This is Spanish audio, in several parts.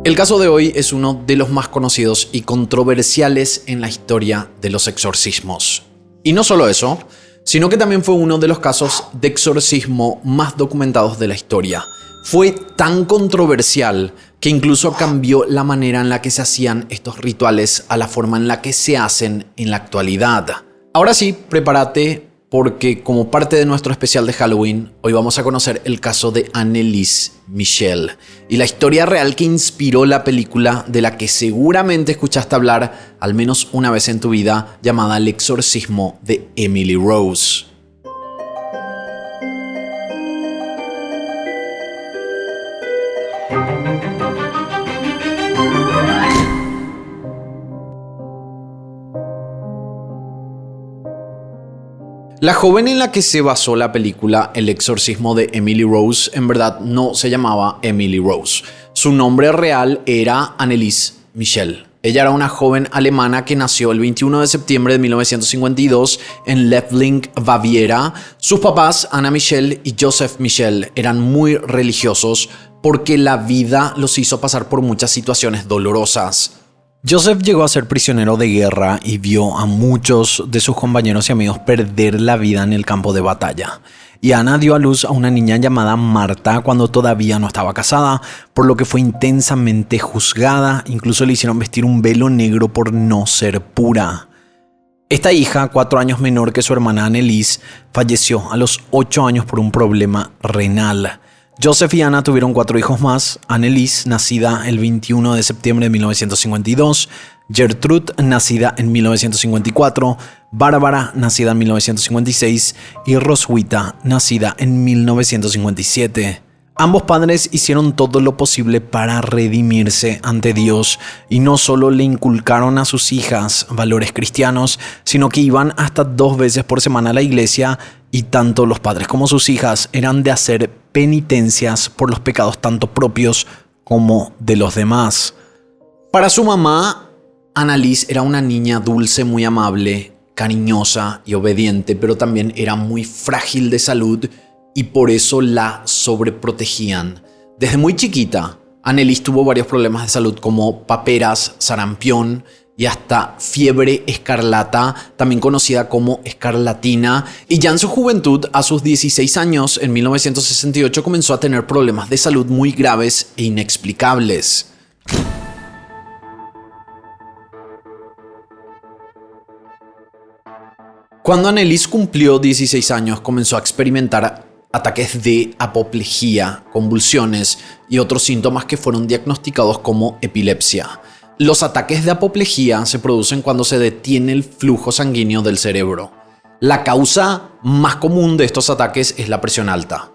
El caso de hoy es uno de los más conocidos y controversiales en la historia de los exorcismos. Y no solo eso, sino que también fue uno de los casos de exorcismo más documentados de la historia. Fue tan controversial que incluso cambió la manera en la que se hacían estos rituales a la forma en la que se hacen en la actualidad. Ahora sí, prepárate porque como parte de nuestro especial de Halloween, hoy vamos a conocer el caso de Anneliese Michel y la historia real que inspiró la película de la que seguramente escuchaste hablar al menos una vez en tu vida, llamada El exorcismo de Emily Rose. La joven en la que se basó la película El exorcismo de Emily Rose en verdad no se llamaba Emily Rose. Su nombre real era Anneliese Michel. Ella era una joven alemana que nació el 21 de septiembre de 1952 en Leibling, Baviera. Sus papás, Anna Michel y Joseph Michel, eran muy religiosos porque la vida los hizo pasar por muchas situaciones dolorosas. Joseph llegó a ser prisionero de guerra y vio a muchos de sus compañeros y amigos perder la vida en el campo de batalla. Y Ana dio a luz a una niña llamada Marta cuando todavía no estaba casada, por lo que fue intensamente juzgada. Incluso le hicieron vestir un velo negro por no ser pura. Esta hija, 4 años menor que su hermana Anneliese, falleció a los 8 años por un problema renal. Joseph y Anna tuvieron 4 hijos más: Anneliese, nacida el 21 de septiembre de 1952, Gertrude, nacida en 1954, Bárbara, nacida en 1956 y Roswitha, nacida en 1957. Ambos padres hicieron todo lo posible para redimirse ante Dios y no solo le inculcaron a sus hijas valores cristianos, sino que iban hasta 2 veces por semana a la iglesia, y tanto los padres como sus hijas eran de hacer penitencias por los pecados tanto propios como de los demás. Para su mamá, Anneliese era una niña dulce, muy amable, cariñosa y obediente, pero también era muy frágil de salud y por eso la sobreprotegían. Desde muy chiquita, Anneliese tuvo varios problemas de salud como paperas, sarampión y hasta fiebre escarlata, también conocida como escarlatina. Y ya en su juventud, a sus 16 años, en 1968, comenzó a tener problemas de salud muy graves e inexplicables. Cuando Anneliese cumplió 16 años, comenzó a experimentar ataques de apoplejía, convulsiones y otros síntomas que fueron diagnosticados como epilepsia. Los ataques de apoplejía se producen cuando se detiene el flujo sanguíneo del cerebro. La causa más común de estos ataques es la presión alta.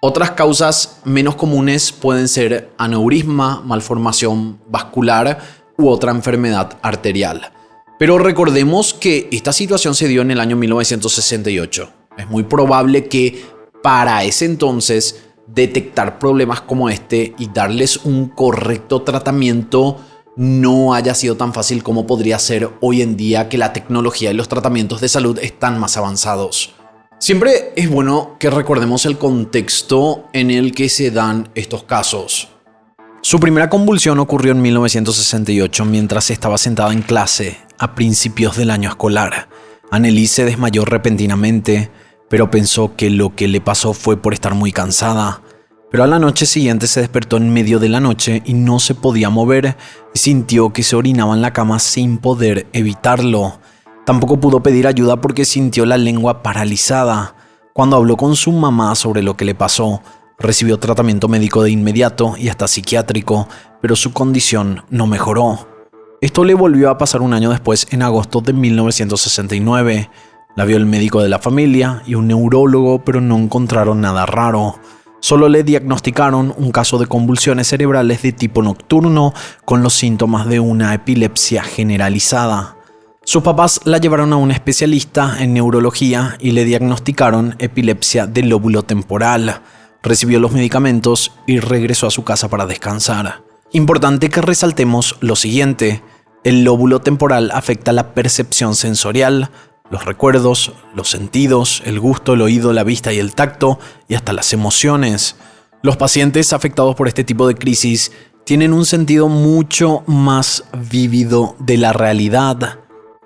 Otras causas menos comunes pueden ser aneurisma, malformación vascular u otra enfermedad arterial. Pero recordemos que esta situación se dio en el año 1968. Es muy probable que para ese entonces detectar problemas como este y darles un correcto tratamiento no haya sido tan fácil como podría ser hoy en día, que la tecnología y los tratamientos de salud están más avanzados. Siempre es bueno que recordemos el contexto en el que se dan estos casos. Su primera convulsión ocurrió en 1968 mientras estaba sentada en clase a principios del año escolar. Anneliese se desmayó repentinamente, pero pensó que lo que le pasó fue por estar muy cansada. Pero a la noche siguiente se despertó en medio de la noche y no se podía mover y sintió que se orinaba en la cama sin poder evitarlo. Tampoco pudo pedir ayuda porque sintió la lengua paralizada. Cuando habló con su mamá sobre lo que le pasó, recibió tratamiento médico de inmediato y hasta psiquiátrico, pero su condición no mejoró. Esto le volvió a pasar un año después, en agosto de 1969. La vio el médico de la familia y un neurólogo, pero no encontraron nada raro. Solo le diagnosticaron un caso de convulsiones cerebrales de tipo nocturno con los síntomas de una epilepsia generalizada. Sus papás la llevaron a un especialista en neurología y le diagnosticaron epilepsia del lóbulo temporal. Recibió los medicamentos y regresó a su casa para descansar. Importante que resaltemos lo siguiente: el lóbulo temporal afecta la percepción sensorial, los recuerdos, los sentidos, el gusto, el oído, la vista y el tacto, y hasta las emociones. Los pacientes afectados por este tipo de crisis tienen un sentido mucho más vívido de la realidad.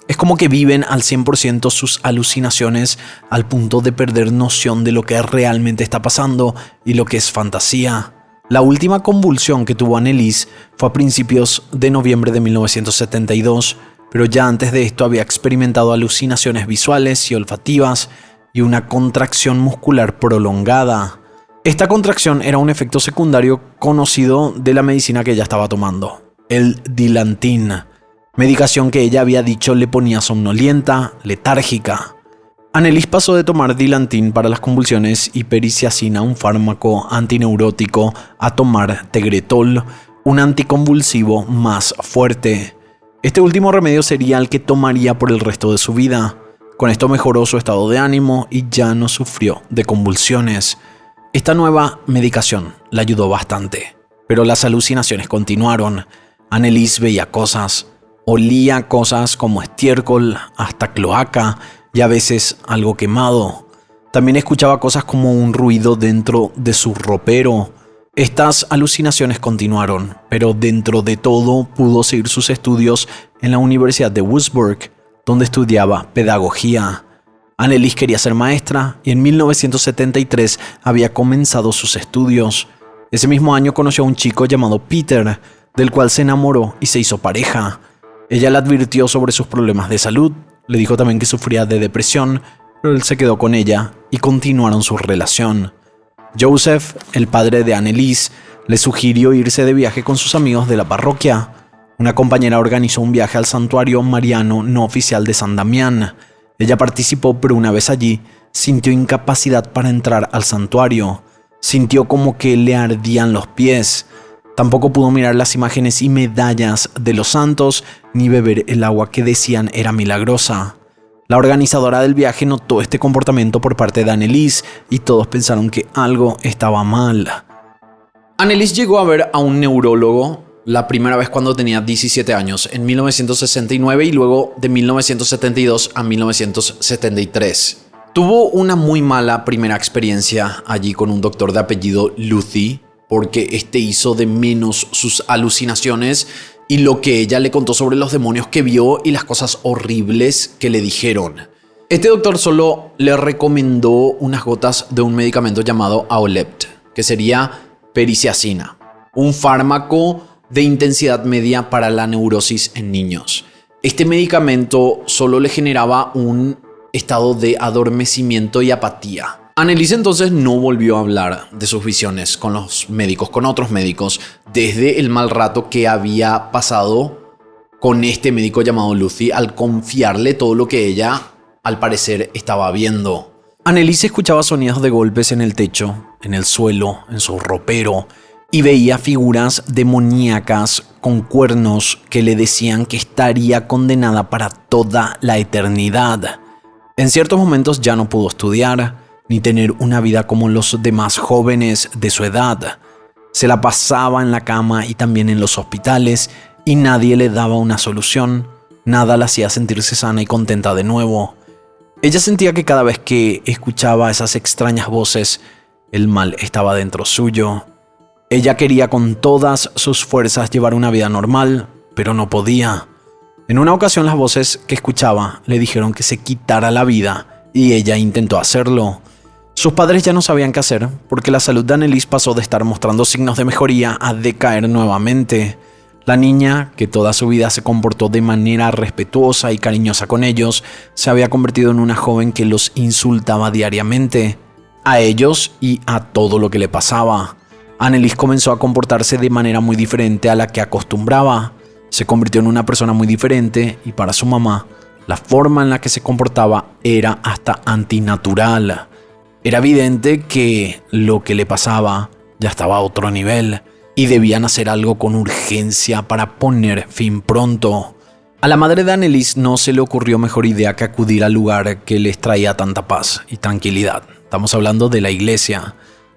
Es como que viven al 100% sus alucinaciones al punto de perder noción de lo que realmente está pasando y lo que es fantasía. La última convulsión que tuvo Anneliese fue a principios de noviembre de 1972, pero ya antes de esto había experimentado alucinaciones visuales y olfativas y una contracción muscular prolongada. Esta contracción era un efecto secundario conocido de la medicina que ella estaba tomando, el Dilantin, medicación que ella había dicho le ponía somnolienta, letárgica. Anneliese pasó de tomar Dilantin para las convulsiones y periciacina, un fármaco antineurótico, a tomar Tegretol, un anticonvulsivo más fuerte. Este último remedio sería el que tomaría por el resto de su vida. Con esto mejoró su estado de ánimo y ya no sufrió de convulsiones. Esta nueva medicación la ayudó bastante, pero las alucinaciones continuaron. Anneliese veía cosas, olía cosas como estiércol, hasta cloaca y a veces algo quemado. También escuchaba cosas como un ruido dentro de su ropero. Estas alucinaciones continuaron, pero dentro de todo pudo seguir sus estudios en la Universidad de Würzburg, donde estudiaba pedagogía. Anneliese quería ser maestra y en 1973 había comenzado sus estudios. Ese mismo año conoció a un chico llamado Peter, del cual se enamoró y se hizo pareja. Ella le advirtió sobre sus problemas de salud, le dijo también que sufría de depresión, pero él se quedó con ella y continuaron su relación. Joseph, el padre de Anneliese, le sugirió irse de viaje con sus amigos de la parroquia. Una compañera organizó un viaje al santuario mariano no oficial de San Damián. Ella participó, pero una vez allí, sintió incapacidad para entrar al santuario. Sintió como que le ardían los pies. Tampoco pudo mirar las imágenes y medallas de los santos, ni beber el agua que decían era milagrosa. La organizadora del viaje notó este comportamiento por parte de Anneliese y todos pensaron que algo estaba mal. Anneliese llegó a ver a un neurólogo la primera vez cuando tenía 17 años, en 1969, y luego de 1972 a 1973. Tuvo una muy mala primera experiencia allí con un doctor de apellido Luthi, porque este hizo de menos sus alucinaciones y lo que ella le contó sobre los demonios que vio y las cosas horribles que le dijeron. Este doctor solo le recomendó unas gotas de un medicamento llamado Aolept, que sería periciacina, un fármaco de intensidad media para la neurosis en niños. Este medicamento solo le generaba un estado de adormecimiento y apatía. Anneliese entonces no volvió a hablar de sus visiones con los médicos, con otros médicos, desde el mal rato que había pasado con este médico llamado Luthi al confiarle todo lo que ella, al parecer, estaba viendo. Anneliese escuchaba sonidos de golpes en el techo, en el suelo, en su ropero, y veía figuras demoníacas con cuernos que le decían que estaría condenada para toda la eternidad. En ciertos momentos ya no pudo estudiar, ni tener una vida como los demás jóvenes de su edad. Se la pasaba en la cama y también en los hospitales, y nadie le daba una solución. Nada la hacía sentirse sana y contenta de nuevo. Ella sentía que cada vez que escuchaba esas extrañas voces, el mal estaba dentro suyo. Ella quería con todas sus fuerzas llevar una vida normal, pero no podía. En una ocasión las voces que escuchaba le dijeron que se quitara la vida y ella intentó hacerlo. Sus padres ya no sabían qué hacer porque la salud de Anneliese pasó de estar mostrando signos de mejoría a decaer nuevamente. La niña, que toda su vida se comportó de manera respetuosa y cariñosa con ellos, se había convertido en una joven que los insultaba diariamente, a ellos y a todo lo que le pasaba. Anneliese comenzó a comportarse de manera muy diferente a la que acostumbraba. Se convirtió en una persona muy diferente y para su mamá, la forma en la que se comportaba era hasta antinatural. Era evidente que lo que le pasaba ya estaba a otro nivel y debían hacer algo con urgencia para poner fin pronto. A la madre de Anneliese no se le ocurrió mejor idea que acudir al lugar que les traía tanta paz y tranquilidad. Estamos hablando de la iglesia.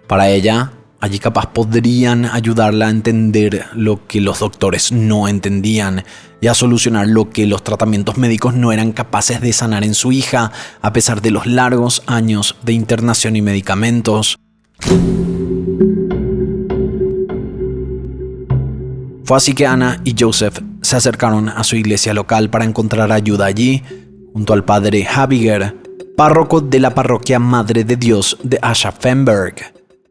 Para ella, allí capaz podrían ayudarla a entender lo que los doctores no entendían y a solucionar lo que los tratamientos médicos no eran capaces de sanar en su hija a pesar de los largos años de internación y medicamentos. Fue así que Anna y Joseph se acercaron a su iglesia local para encontrar ayuda allí, junto al padre Habiger, párroco de la parroquia Madre de Dios de Aschaffenburg.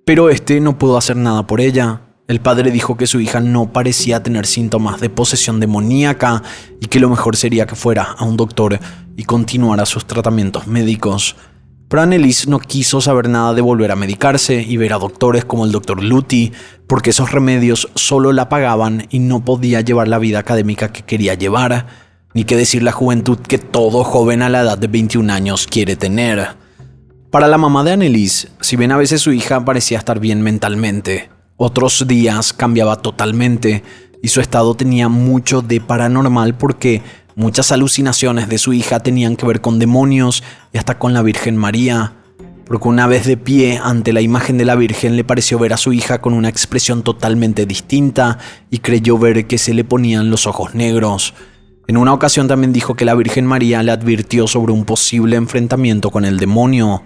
Pero este no pudo hacer nada por ella. El padre dijo que su hija no parecía tener síntomas de posesión demoníaca y que lo mejor sería que fuera a un doctor y continuara sus tratamientos médicos. Pero Anneliese no quiso saber nada de volver a medicarse y ver a doctores como el doctor Luthi, porque esos remedios solo la pagaban y no podía llevar la vida académica que quería llevar, ni qué decir la juventud que todo joven a la edad de 21 años quiere tener. Para la mamá de Anneliese, si bien a veces su hija parecía estar bien mentalmente, otros días cambiaba totalmente y su estado tenía mucho de paranormal porque muchas alucinaciones de su hija tenían que ver con demonios y hasta con la Virgen María, porque una vez de pie ante la imagen de la Virgen le pareció ver a su hija con una expresión totalmente distinta y creyó ver que se le ponían los ojos negros. En una ocasión también dijo que la Virgen María le advirtió sobre un posible enfrentamiento con el demonio.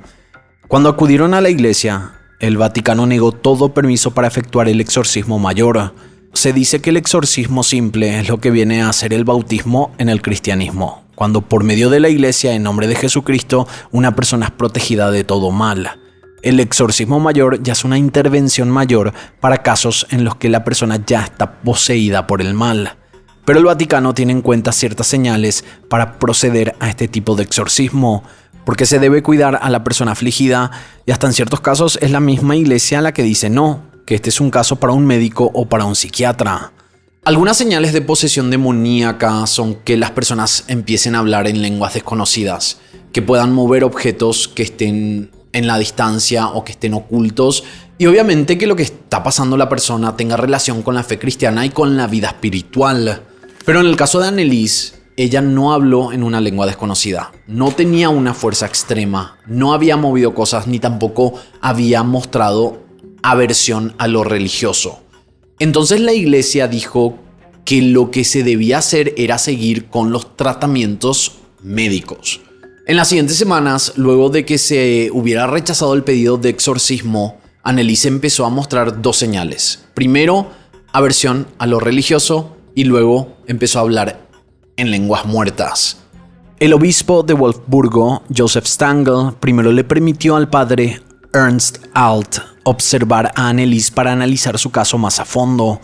Cuando acudieron a la iglesia, el Vaticano negó todo permiso para efectuar el exorcismo mayor. Se dice que el exorcismo simple es lo que viene a ser el bautismo en el cristianismo, cuando por medio de la iglesia en nombre de Jesucristo una persona es protegida de todo mal. El exorcismo mayor ya es una intervención mayor para casos en los que la persona ya está poseída por el mal. Pero el Vaticano tiene en cuenta ciertas señales para proceder a este tipo de exorcismo, porque se debe cuidar a la persona afligida y hasta en ciertos casos es la misma iglesia la que dice no, que este es un caso para un médico o para un psiquiatra. Algunas señales de posesión demoníaca son que las personas empiecen a hablar en lenguas desconocidas, que puedan mover objetos que estén en la distancia o que estén ocultos y obviamente que lo que está pasando la persona tenga relación con la fe cristiana y con la vida espiritual. Pero en el caso de Anneliese, ella no habló en una lengua desconocida, no tenía una fuerza extrema, no había movido cosas ni tampoco había mostrado aversión a lo religioso. Entonces la iglesia dijo que lo que se debía hacer era seguir con los tratamientos médicos. En las siguientes semanas, luego de que se hubiera rechazado el pedido de exorcismo, Anneliese empezó a mostrar dos señales. Primero, aversión a lo religioso y luego empezó a hablar en lenguas muertas. El obispo de Wolfsburgo, Joseph Stangl, primero le permitió al padre Ernst Alt observar a Anneliese para analizar su caso más a fondo.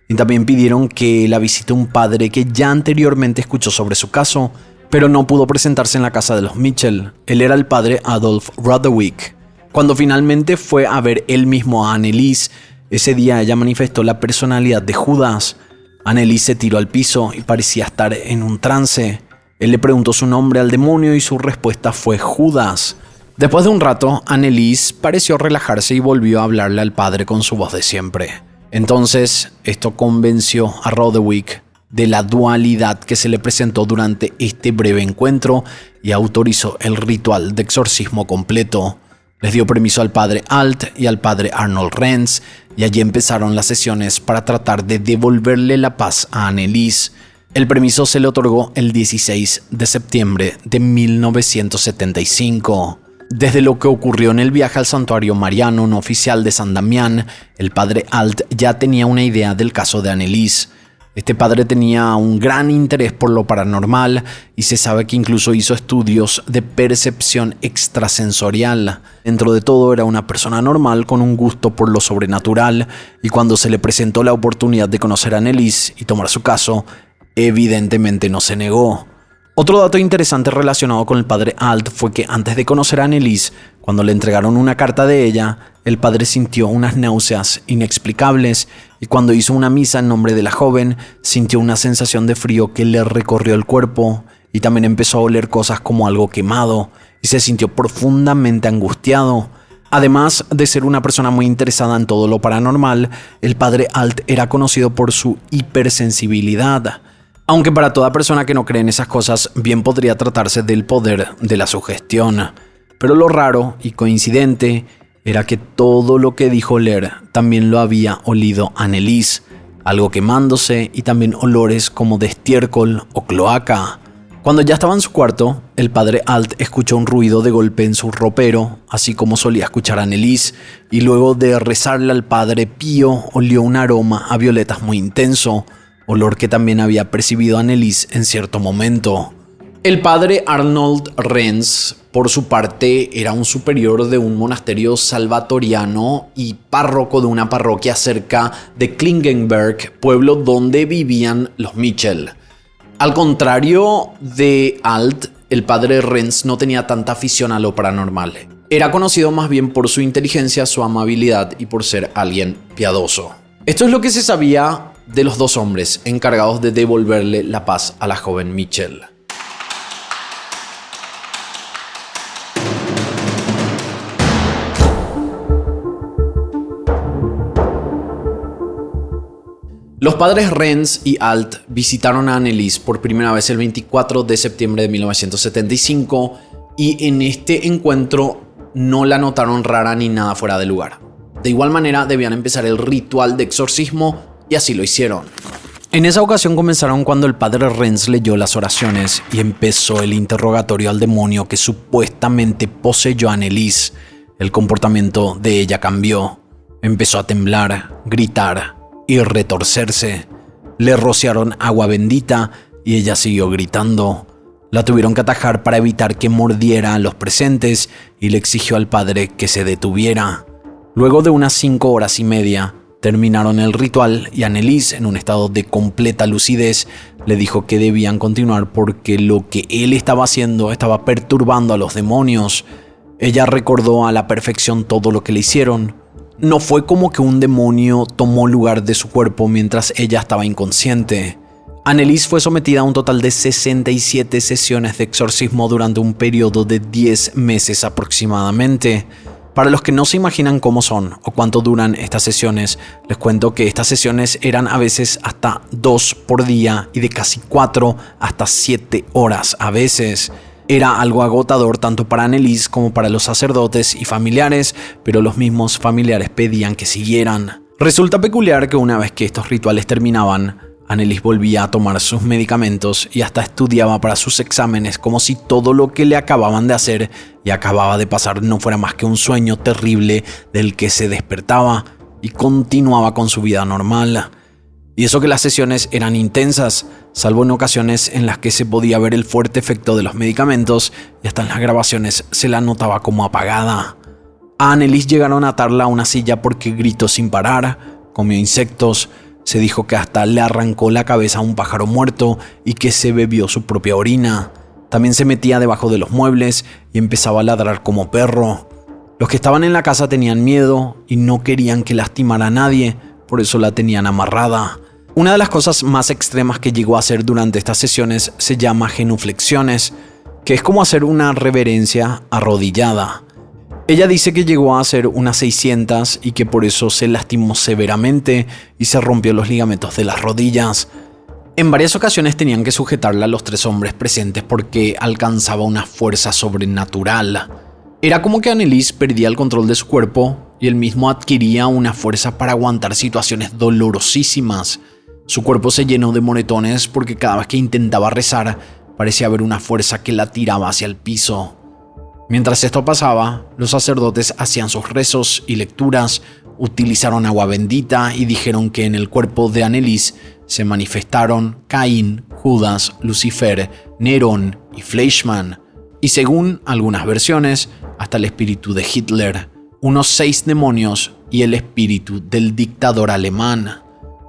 Y también pidieron que la visite un padre que ya anteriormente escuchó sobre su caso, pero no pudo presentarse en la casa de los Mitchell. Él era el padre Adolf Roderick. Cuando finalmente fue a ver él mismo a Anneliese, ese día ella manifestó la personalidad de Judas. Anneliese se tiró al piso y parecía estar en un trance. Él le preguntó su nombre al demonio y su respuesta fue Judas. Después de un rato, Anneliese pareció relajarse y volvió a hablarle al padre con su voz de siempre. Entonces, esto convenció a Roderick de la dualidad que se le presentó durante este breve encuentro y autorizó el ritual de exorcismo completo. Les dio permiso al padre Alt y al padre Arnold Renz y allí empezaron las sesiones para tratar de devolverle la paz a Anneliese. El permiso se le otorgó el 16 de septiembre de 1975. Desde lo que ocurrió en el viaje al santuario mariano no oficial de San Damián, el padre Alt ya tenía una idea del caso de Anneliese. Este padre tenía un gran interés por lo paranormal y se sabe que incluso hizo estudios de percepción extrasensorial. Dentro de todo era una persona normal con un gusto por lo sobrenatural y cuando se le presentó la oportunidad de conocer a Anneliese y tomar su caso, evidentemente no se negó. Otro dato interesante relacionado con el padre Alt fue que antes de conocer a Anneliese, cuando le entregaron una carta de ella, el padre sintió unas náuseas inexplicables y cuando hizo una misa en nombre de la joven, sintió una sensación de frío que le recorrió el cuerpo y también empezó a oler cosas como algo quemado y se sintió profundamente angustiado. Además de ser una persona muy interesada en todo lo paranormal, el padre Alt era conocido por su hipersensibilidad. Aunque para toda persona que no cree en esas cosas, bien podría tratarse del poder de la sugestión. Pero lo raro y coincidente era que todo lo que dijo oler también lo había olido Anneliese, algo quemándose y también olores como de estiércol o cloaca. Cuando ya estaba en su cuarto, el padre Alt escuchó un ruido de golpe en su ropero, así como solía escuchar a Anneliese, y luego de rezarle al padre Pío olió un aroma a violetas muy intenso. olor que también había percibido Annelies en cierto momento. El padre Arnold Renz, por su parte, era un superior de un monasterio salvatoriano y párroco de una parroquia cerca de Klingenberg, pueblo donde vivían los Mitchell. Al contrario de Alt, el padre Renz no tenía tanta afición a lo paranormal. Era conocido más bien por su inteligencia, su amabilidad y por ser alguien piadoso. Esto es lo que se sabía de los dos hombres encargados de devolverle la paz a la joven Mitchell. Los padres Renz y Alt visitaron a Annelies por primera vez el 24 de septiembre de 1975 y en este encuentro no la notaron rara ni nada fuera de lugar. De igual manera debían empezar el ritual de exorcismo y así lo hicieron. En esa ocasión comenzaron cuando el padre Renz leyó las oraciones y empezó el interrogatorio al demonio que supuestamente poseyó a Annelies. El comportamiento de ella cambió. Empezó a temblar, gritar y retorcerse. Le rociaron agua bendita y ella siguió gritando. La tuvieron que atajar para evitar que mordiera a los presentes y le exigió al padre que se detuviera. Luego de unas 5 horas y media, terminaron el ritual y Annelies, en un estado de completa lucidez, le dijo que debían continuar porque lo que él estaba haciendo estaba perturbando a los demonios. Ella recordó a la perfección todo lo que le hicieron. No fue como que un demonio tomó lugar de su cuerpo mientras ella estaba inconsciente. Annelies fue sometida a un total de 67 sesiones de exorcismo durante un periodo de 10 meses aproximadamente. Para los que no se imaginan cómo son o cuánto duran estas sesiones, les cuento que estas sesiones eran a veces hasta 2 por día y de casi 4 hasta 7 horas a veces. Era algo agotador tanto para Annelies como para los sacerdotes y familiares, pero los mismos familiares pedían que siguieran. Resulta peculiar que una vez que estos rituales terminaban, Annelies volvía a tomar sus medicamentos y hasta estudiaba para sus exámenes como si todo lo que le acababan de hacer y acababa de pasar no fuera más que un sueño terrible del que se despertaba y continuaba con su vida normal. Y eso que las sesiones eran intensas, salvo en ocasiones en las que se podía ver el fuerte efecto de los medicamentos y hasta en las grabaciones se la notaba como apagada. A Annelies llegaron a atarla a una silla porque gritó sin parar, comió insectos, se dijo que hasta le arrancó la cabeza a un pájaro muerto y que se bebió su propia orina. También se metía debajo de los muebles y empezaba a ladrar como perro. Los que estaban en la casa tenían miedo y no querían que lastimara a nadie, por eso la tenían amarrada. Una de las cosas más extremas que llegó a hacer durante estas sesiones se llama genuflexiones, que es como hacer una reverencia arrodillada. Ella dice que llegó a hacer unas 600 y que por eso se lastimó severamente y se rompió los ligamentos de las rodillas. En varias ocasiones tenían que sujetarla a los 3 hombres presentes porque alcanzaba una fuerza sobrenatural. Era como que Annelies perdía el control de su cuerpo y él mismo adquiría una fuerza para aguantar situaciones dolorosísimas. Su cuerpo se llenó de moretones porque cada vez que intentaba rezar parecía haber una fuerza que la tiraba hacia el piso. Mientras esto pasaba, los sacerdotes hacían sus rezos y lecturas, utilizaron agua bendita y dijeron que en el cuerpo de Annelies se manifestaron Caín, Judas, Lucifer, Nerón y Fleischmann, y según algunas versiones, hasta el espíritu de Hitler, unos 6 demonios y el espíritu del dictador alemán.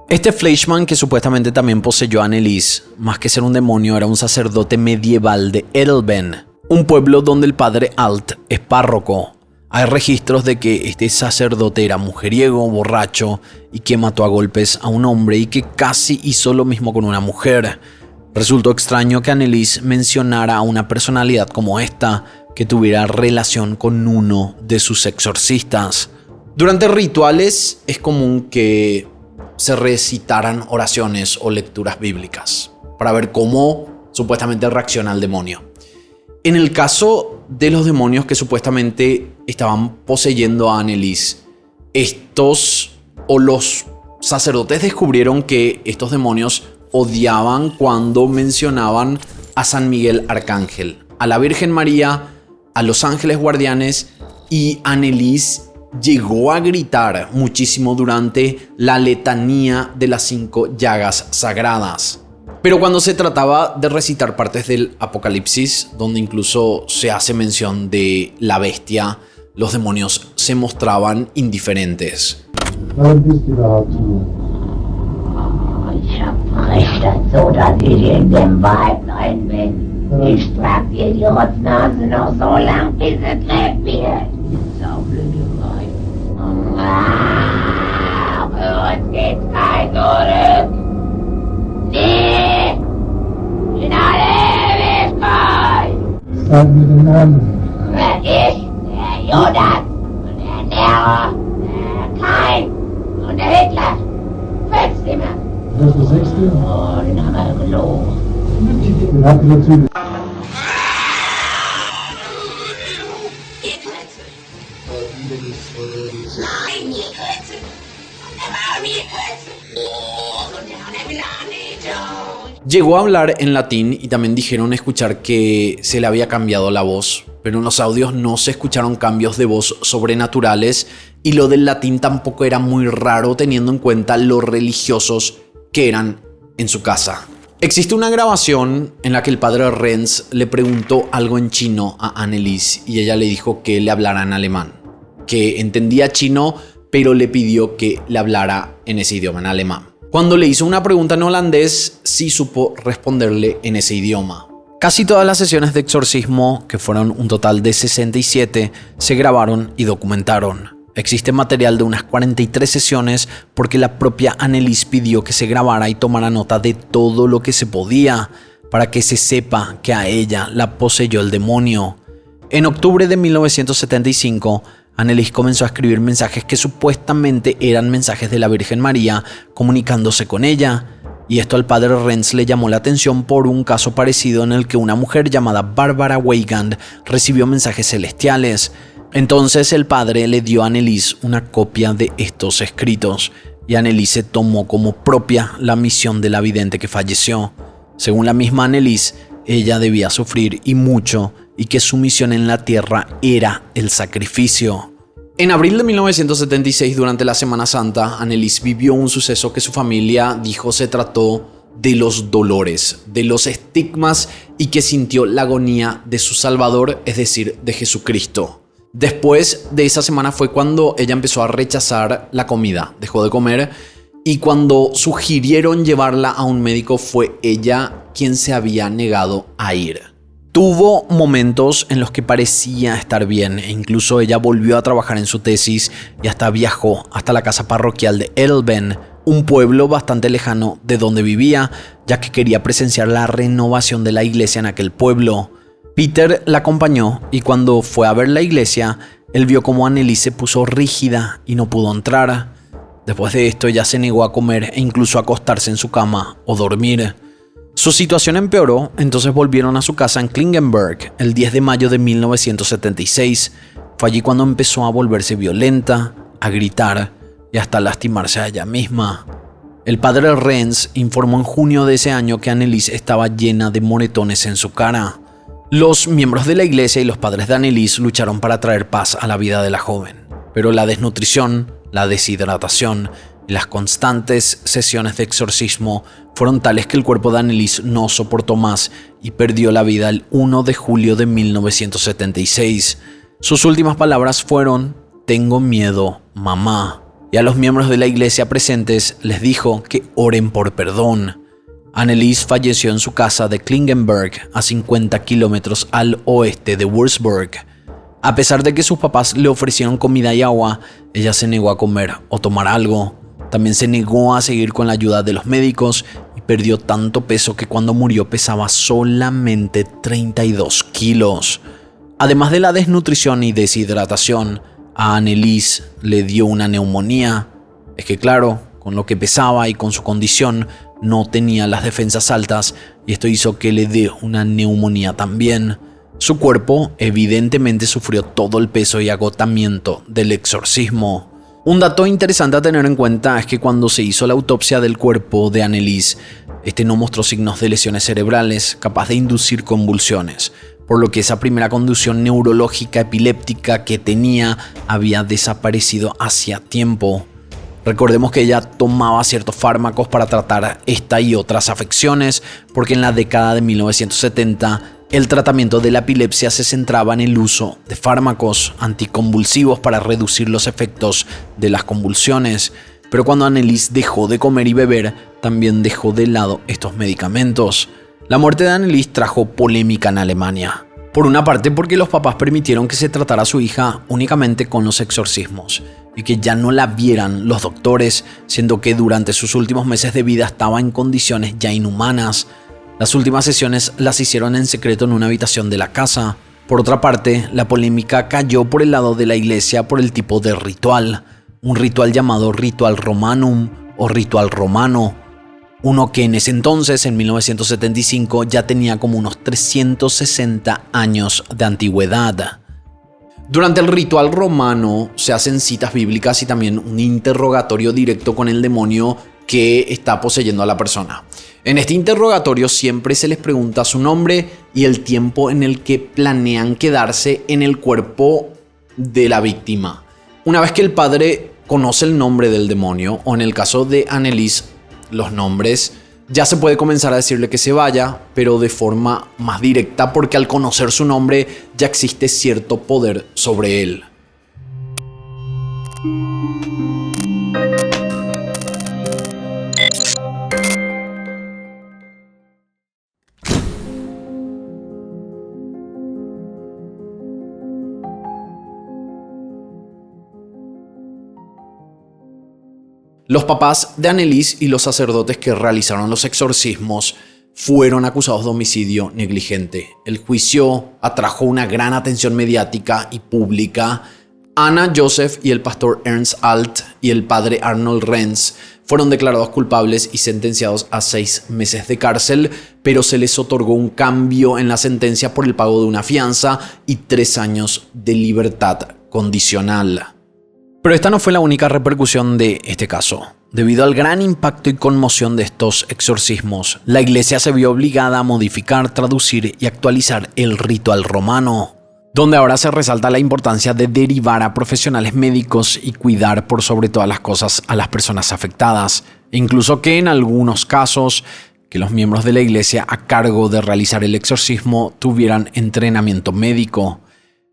Este Fleischmann, que supuestamente también poseyó a Annelies, más que ser un demonio, era un sacerdote medieval de Edelben, un pueblo donde el padre Alt es párroco. Hay registros de que este sacerdote era mujeriego, borracho y que mató a golpes a un hombre y que casi hizo lo mismo con una mujer. Resultó extraño que Annelies mencionara a una personalidad como esta que tuviera relación con uno de sus exorcistas. Durante rituales es común que se recitaran oraciones o lecturas bíblicas para ver cómo supuestamente reacciona el demonio. En el caso de los demonios que supuestamente estaban poseyendo a Annelies, los sacerdotes descubrieron que estos demonios odiaban cuando mencionaban a San Miguel Arcángel, a la Virgen María, a los ángeles guardianes, y Annelies llegó a gritar muchísimo durante la letanía de las 5 llagas sagradas. Pero cuando se trataba de recitar partes del Apocalipsis, donde incluso se hace mención de la bestia, los demonios se mostraban indiferentes. Ich hab recht dazu, dass ich in dem Wald rein bin. Ich trag dir die Rotznase noch so lang, bis es lebt wird. Saublöde Weib. Für uns geht's kein Zurück. Nie! In alle Ewigkeit! Sag mir den Namen. Ich, der Judas und der Nero, der Kain und der Hitler. Fünfte immer. Das ist der 6. Oh, den haben wir gelogen. Den habt ihr natürlich. Llegó a hablar en latín y también dijeron escuchar que se le había cambiado la voz, pero en los audios no se escucharon cambios de voz sobrenaturales y lo del latín tampoco era muy raro teniendo en cuenta lo religiosos que eran en su casa. Existe una grabación en la que el padre Renz le preguntó algo en chino a Anneliese y ella le dijo que le hablara en alemán, que entendía chino, pero le pidió que le hablara en ese idioma, en alemán. Cuando le hizo una pregunta en holandés, sí supo responderle en ese idioma. Casi todas las sesiones de exorcismo, que fueron un total de 67, se grabaron y documentaron. Existe material de unas 43 sesiones porque la propia Anneliese pidió que se grabara y tomara nota de todo lo que se podía para que se sepa que a ella la poseyó el demonio. En octubre de 1975, Anneliese comenzó a escribir mensajes que supuestamente eran mensajes de la Virgen María comunicándose con ella. Y esto al padre Renz le llamó la atención por un caso parecido en el que una mujer llamada Barbara Weigand recibió mensajes celestiales. Entonces el padre le dio a Anneliese una copia de estos escritos y Anneliese tomó como propia la misión de la vidente que falleció. Según la misma Anneliese, ella debía sufrir y mucho y que su misión en la tierra era el sacrificio. En abril de 1976, durante la Semana Santa, Anneliese vivió un suceso que su familia dijo se trató de los dolores, de los estigmas y que sintió la agonía de su Salvador, es decir, de Jesucristo. Después de esa semana fue cuando ella empezó a rechazar la comida, dejó de comer y cuando sugirieron llevarla a un médico fue ella quien se había negado a ir. Tuvo momentos en los que parecía estar bien e incluso ella volvió a trabajar en su tesis y hasta viajó hasta la casa parroquial de Edelben, un pueblo bastante lejano de donde vivía, ya que quería presenciar la renovación de la iglesia en aquel pueblo. Peter la acompañó y cuando fue a ver la iglesia, él vio cómo Anneliese se puso rígida y no pudo entrar. Después de esto ella se negó a comer e incluso a acostarse en su cama o dormir. Su situación empeoró, entonces volvieron a su casa en Klingenberg el 10 de mayo de 1976. Fue allí cuando empezó a volverse violenta, a gritar y hasta lastimarse a ella misma. El padre Renz informó en junio de ese año que Anneliese estaba llena de moretones en su cara. Los miembros de la iglesia y los padres de Anneliese lucharon para traer paz a la vida de la joven, pero la desnutrición, la deshidratación y las constantes sesiones de exorcismo fueron tales que el cuerpo de Anneliese no soportó más y perdió la vida el 1 de julio de 1976. Sus últimas palabras fueron: "Tengo miedo, mamá". Y a los miembros de la iglesia presentes les dijo que oren por perdón. Anneliese falleció en su casa de Klingenberg, a 50 kilómetros al oeste de Würzburg. A pesar de que sus papás le ofrecieron comida y agua, ella se negó a comer o tomar algo. También se negó a seguir con la ayuda de los médicos y perdió tanto peso que cuando murió pesaba solamente 32 kilos. Además de la desnutrición y deshidratación, a Anneliese le dio una neumonía. Es que claro, con lo que pesaba y con su condición, no tenía las defensas altas y esto hizo que le dé una neumonía también. Su cuerpo evidentemente sufrió todo el peso y agotamiento del exorcismo. Un dato interesante a tener en cuenta es que cuando se hizo la autopsia del cuerpo de Anneliese, este no mostró signos de lesiones cerebrales capaz de inducir convulsiones. por lo que esa primera condición neurológica epiléptica que tenía había desaparecido hacía tiempo. Recordemos que ella tomaba ciertos fármacos para tratar esta y otras afecciones, porque en la década de 1970 el tratamiento de la epilepsia se centraba en el uso de fármacos anticonvulsivos para reducir los efectos de las convulsiones. Pero cuando Anneliese dejó de comer y beber, también dejó de lado estos medicamentos. La muerte de Anneliese trajo polémica en Alemania. Por una parte porque los papás permitieron que se tratara a su hija únicamente con los exorcismos y que ya no la vieran los doctores, siendo que durante sus últimos meses de vida estaba en condiciones ya inhumanas. Las últimas sesiones las hicieron en secreto en una habitación de la casa. Por otra parte, la polémica cayó por el lado de la iglesia por el tipo de ritual. Un ritual llamado ritual romanum o ritual romano. Uno que en ese entonces, en 1975, ya tenía como unos 360 años de antigüedad. Durante el ritual romano se hacen citas bíblicas y también un interrogatorio directo con el demonio que está poseyendo a la persona. En este interrogatorio siempre se les pregunta su nombre y el tiempo en el que planean quedarse en el cuerpo de la víctima. Una vez que el padre conoce el nombre del demonio, o en el caso de Anneliese, los nombres, ya se puede comenzar a decirle que se vaya, pero de forma más directa, porque al conocer su nombre ya existe cierto poder sobre él. Los papás de Anneliese y los sacerdotes que realizaron los exorcismos fueron acusados de homicidio negligente. El juicio atrajo una gran atención mediática y pública. Anna Joseph y el pastor Ernst Alt y el padre Arnold Renz fueron declarados culpables y sentenciados a 6 meses de cárcel, pero se les otorgó un cambio en la sentencia por el pago de una fianza y 3 años de libertad condicional. Pero esta no fue la única repercusión de este caso. Debido al gran impacto y conmoción de estos exorcismos, la iglesia se vio obligada a modificar, traducir y actualizar el ritual romano, donde ahora se resalta la importancia de derivar a profesionales médicos y cuidar por sobre todas las cosas a las personas afectadas, e incluso que en algunos casos que los miembros de la iglesia a cargo de realizar el exorcismo tuvieran entrenamiento médico.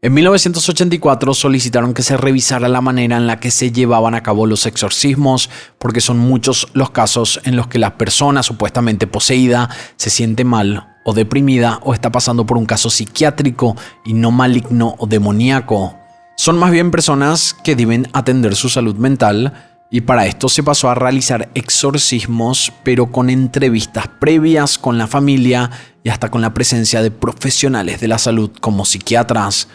En 1984 solicitaron que se revisara la manera en la que se llevaban a cabo los exorcismos, porque son muchos los casos en los que la persona supuestamente poseída se siente mal o deprimida o está pasando por un caso psiquiátrico y no maligno o demoníaco. Son más bien personas que deben atender su salud mental, y para esto se pasó a realizar exorcismos, pero con entrevistas previas con la familia y hasta con la presencia de profesionales de la salud como psiquiatras.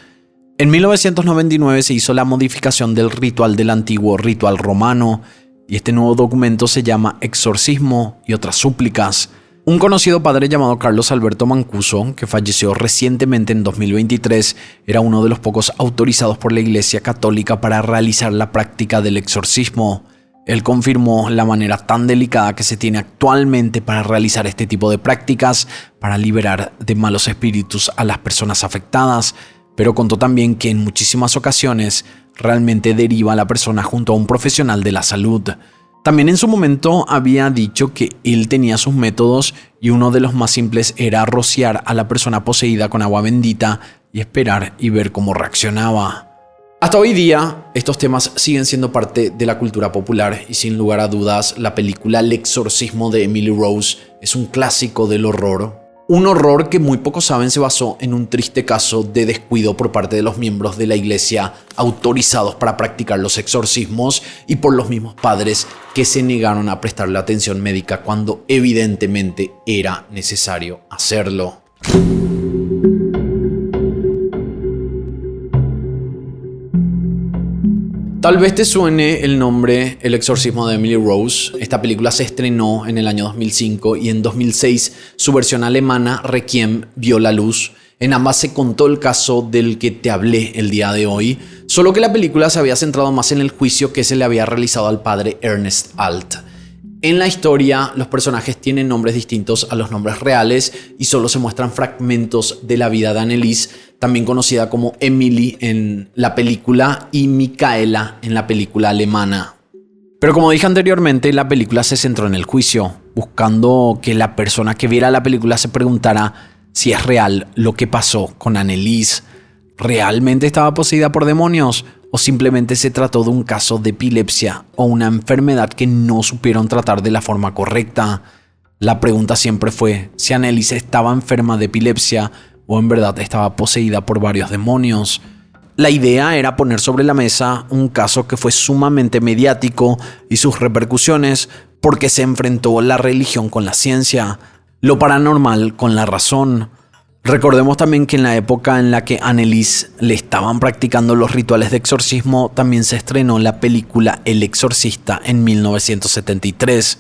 En 1999 se hizo la modificación del ritual del antiguo ritual romano, y este nuevo documento se llama Exorcismo y otras súplicas. Un conocido padre llamado Carlos Alberto Mancuso, que falleció recientemente en 2023, era uno de los pocos autorizados por la Iglesia Católica para realizar la práctica del exorcismo. Él confirmó la manera tan delicada que se tiene actualmente para realizar este tipo de prácticas para liberar de malos espíritus a las personas afectadas, pero contó también que en muchísimas ocasiones realmente deriva a la persona junto a un profesional de la salud. También en su momento había dicho que él tenía sus métodos, y uno de los más simples era rociar a la persona poseída con agua bendita y esperar y ver cómo reaccionaba. Hasta hoy día, estos temas siguen siendo parte de la cultura popular, y sin lugar a dudas, la película El exorcismo de Emily Rose es un clásico del horror. Un horror que muy pocos saben se basó en un triste caso de descuido por parte de los miembros de la iglesia autorizados para practicar los exorcismos y por los mismos padres que se negaron a prestarle atención médica cuando evidentemente era necesario hacerlo. Tal vez te suene el nombre El exorcismo de Emily Rose. Esta película se estrenó en el año 2005 y en 2006 su versión alemana Requiem vio la luz. En ambas se contó el caso del que te hablé el día de hoy, solo que la película se había centrado más en el juicio que se le había realizado al padre Ernst Alt. En la historia, los personajes tienen nombres distintos a los nombres reales y solo se muestran fragmentos de la vida de Anneliese, también conocida como Emily en la película y Micaela en la película alemana. Pero como dije anteriormente, la película se centró en el juicio, buscando que la persona que viera la película se preguntara si es real lo que pasó con Anneliese. ¿Realmente estaba poseída por demonios? ¿O simplemente se trató de un caso de epilepsia o una enfermedad que no supieron tratar de la forma correcta? La pregunta siempre fue si Anneliese estaba enferma de epilepsia o en verdad estaba poseída por varios demonios. La idea era poner sobre la mesa un caso que fue sumamente mediático y sus repercusiones porque se enfrentó la religión con la ciencia, lo paranormal con la razón. Recordemos también que en la época en la que Anneliese le estaban practicando los rituales de exorcismo, también se estrenó la película El Exorcista en 1973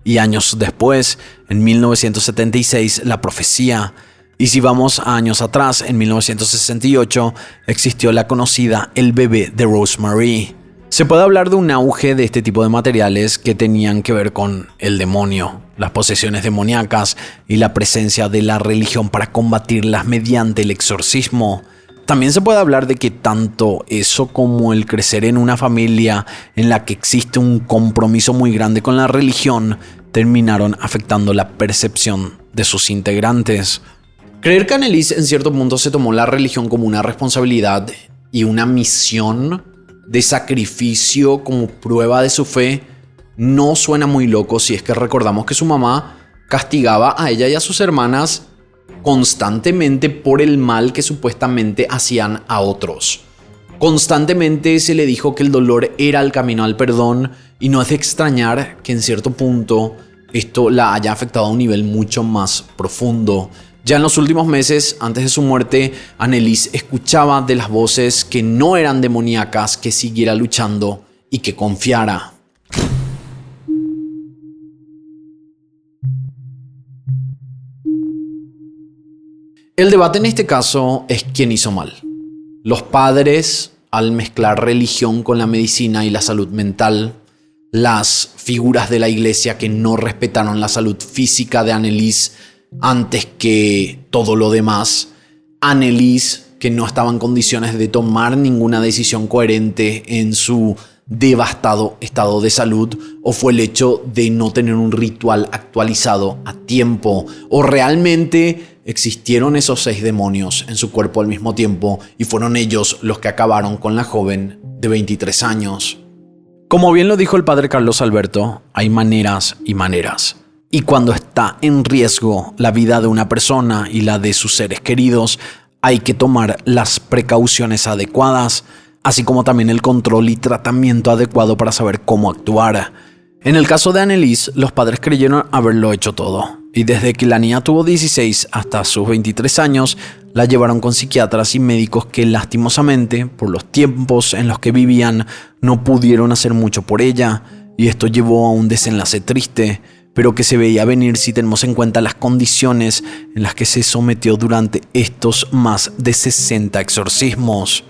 y años después, en 1976, La Profecía. Y si vamos a años atrás, en 1968, existió la conocida El Bebé de Rosemary. Se puede hablar de un auge de este tipo de materiales que tenían que ver con el demonio, las posesiones demoníacas y la presencia de la religión para combatirlas mediante el exorcismo. También se puede hablar de que tanto eso como el crecer en una familia en la que existe un compromiso muy grande con la religión terminaron afectando la percepción de sus integrantes. Creer que Anneliese en cierto punto se tomó la religión como una responsabilidad y una misión de sacrificio como prueba de su fe no suena muy loco si es que recordamos que su mamá castigaba a ella y a sus hermanas constantemente por el mal que supuestamente hacían a otros. Constantemente se le dijo que el dolor era el camino al perdón y no es de extrañar que en cierto punto esto la haya afectado a un nivel mucho más profundo. Ya en los últimos meses, antes de su muerte, Anneliese escuchaba de las voces que no eran demoníacas que siguiera luchando y que confiara. El debate en este caso es quién hizo mal. Los padres, al mezclar religión con la medicina y la salud mental, las figuras de la iglesia que no respetaron la salud física de Anneliese antes que todo lo demás, Anneliese que no estaba en condiciones de tomar ninguna decisión coherente en su devastado estado de salud, o fue el hecho de no tener un ritual actualizado a tiempo, o realmente existieron esos 6 demonios en su cuerpo al mismo tiempo y fueron ellos los que acabaron con la joven de 23 años. Como bien lo dijo el padre Carlos Alberto, hay maneras y maneras. Y cuando está en riesgo la vida de una persona y la de sus seres queridos, hay que tomar las precauciones adecuadas, así como también el control y tratamiento adecuado para saber cómo actuar. En el caso de Anneliese, los padres creyeron haberlo hecho todo, y desde que la niña tuvo 16 hasta sus 23 años, la llevaron con psiquiatras y médicos que lastimosamente, por los tiempos en los que vivían, no pudieron hacer mucho por ella, y esto llevó a un desenlace triste, pero que se veía venir si tenemos en cuenta las condiciones en las que se sometió durante estos más de 60 exorcismos.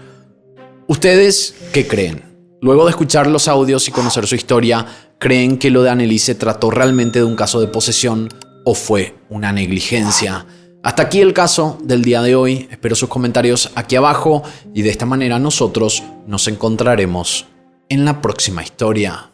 ¿Ustedes qué creen? Luego de escuchar los audios y conocer su historia, ¿creen que lo de Anneliese se trató realmente de un caso de posesión o fue una negligencia? Hasta aquí el caso del día de hoy. Espero sus comentarios aquí abajo y de esta manera nosotros nos encontraremos en la próxima historia.